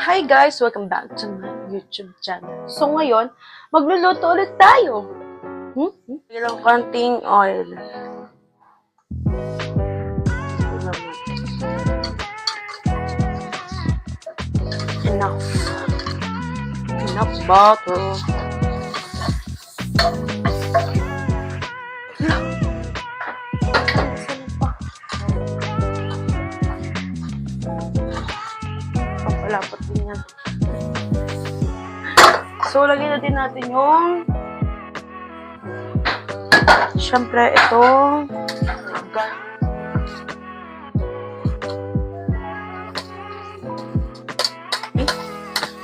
Hi guys! Welcome back to my YouTube channel. So ngayon, magluluto ulit tayo. Ilang konting oil. Enough. Enough butter. Pampalapot din yan. So, lagyan na din natin yung syempre, ito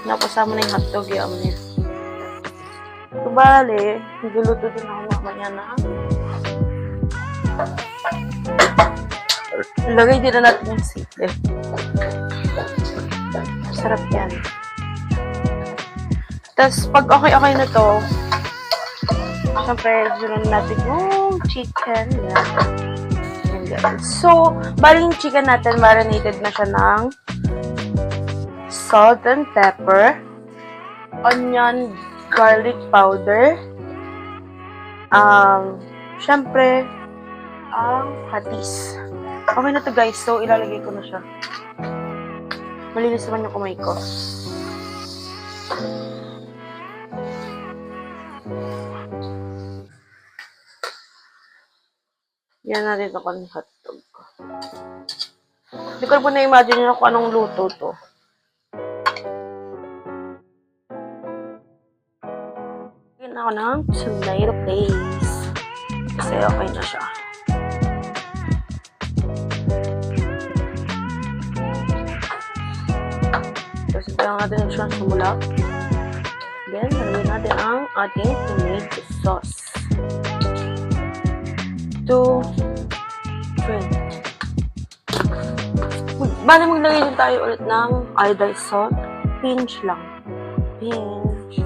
napasama na yung hotdog yung niya. So, bale, niluluto din ako mamaya na. Lagay din na natin yung sili. Sarap yan. Tapos, pag okay na to, syempre, sunod natin yung chicken. Yan. So, bali yung chicken natin, marinated na siya ng salt and pepper, onion, garlic powder, syempre, ang patis. Okay na to guys, so ilalagay ko na siya. Malinis naman yung kamay ko. Yan natin ito kung hotdog ko. Hindi ko po na-imagine nyo kung anong luto to. Lagyan ako ng tomato paste. Kasi okay na siya. Tapos ito lang natin siya sumulak. Then, lagyan natin ang ating tomato sauce. Bale, maglagay din tayo ulit ng iodized salt. Pinch lang. Pinch.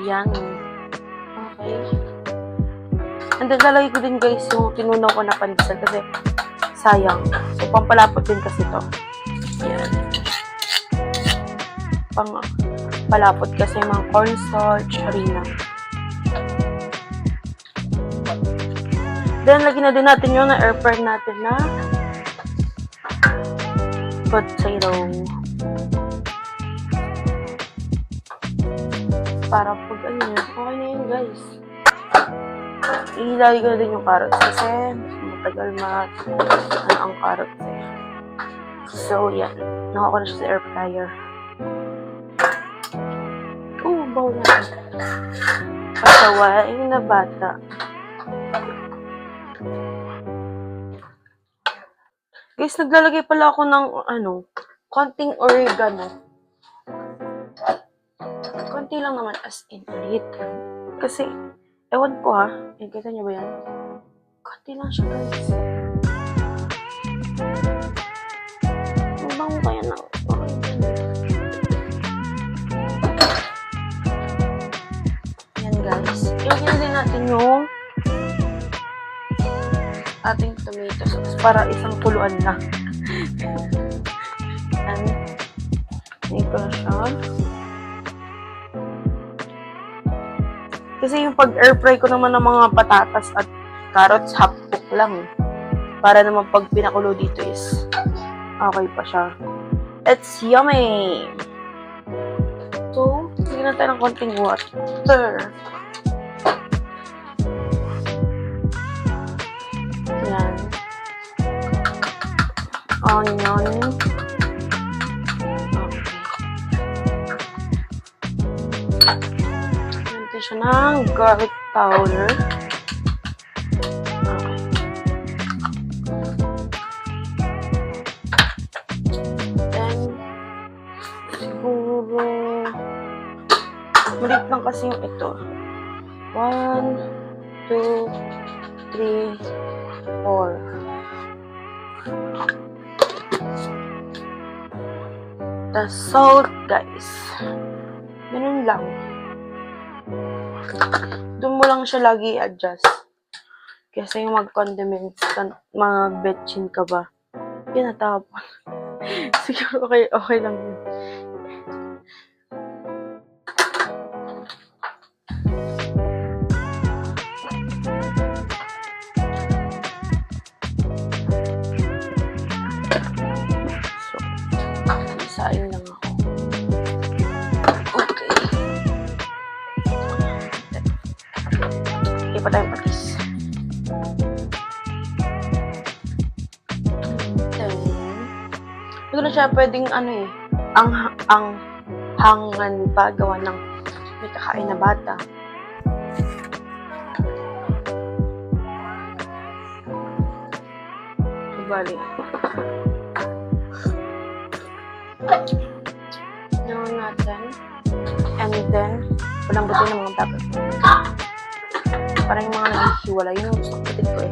Yan. Okay. And then, lalagay ko din guys yung tinunaw ko na pandesal kasi sayang. So, pampalapot din kasi to. Yan. Palapot kasi yung mga cornstarch, harina. Then, lagyan na din natin yung na-air fry natin na potato. Para pag okay na yun guys. Ilagay ko na din yung carrots kasi matagal ang carrots eh. So, yan. Nakuha ko na siya sa air fryer. Baw na. Pasaway na bata. Guys, naglalagay pala ako ng konting oregano. Konti lang naman as in ulit. Kasi, ewan ko ha. Kita niyo ba yan? Konti lang siya guys. Ang bango kaya ng guys. Ilagyan din natin yung ating tomato sauce para isang kuluan na. Yan. Ito na siya. Kasi yung pag-air fry ko naman ng mga patatas at carrots, half cook lang. Para naman pag pinakulo dito is okay pa siya. It's yummy! So, lagyan natin ng konting water. Yan. Onion. Okay. Lagyan siya ng garlic powder. Okay. Then, siguro malit lang kasi yung ito. 1, 2, 3, 4. The salt, guys. Ganun lang. Doon mo lang siya lagi i-adjust. Kasi yung mag-condiments, mga betchin ka ba? Yan, natapon. Siguro okay lang yun. So, isain lang ako. Okay. Hindi pa tayong patis. Then, hindi ko na siya pwedeng ang hangan pa gawa ng may kakain na bata. Bali. Gawin natin. And then, walang buti ng mga dapat. Parang yung mga naghihiwala. Yun ang gusto ko ko eh.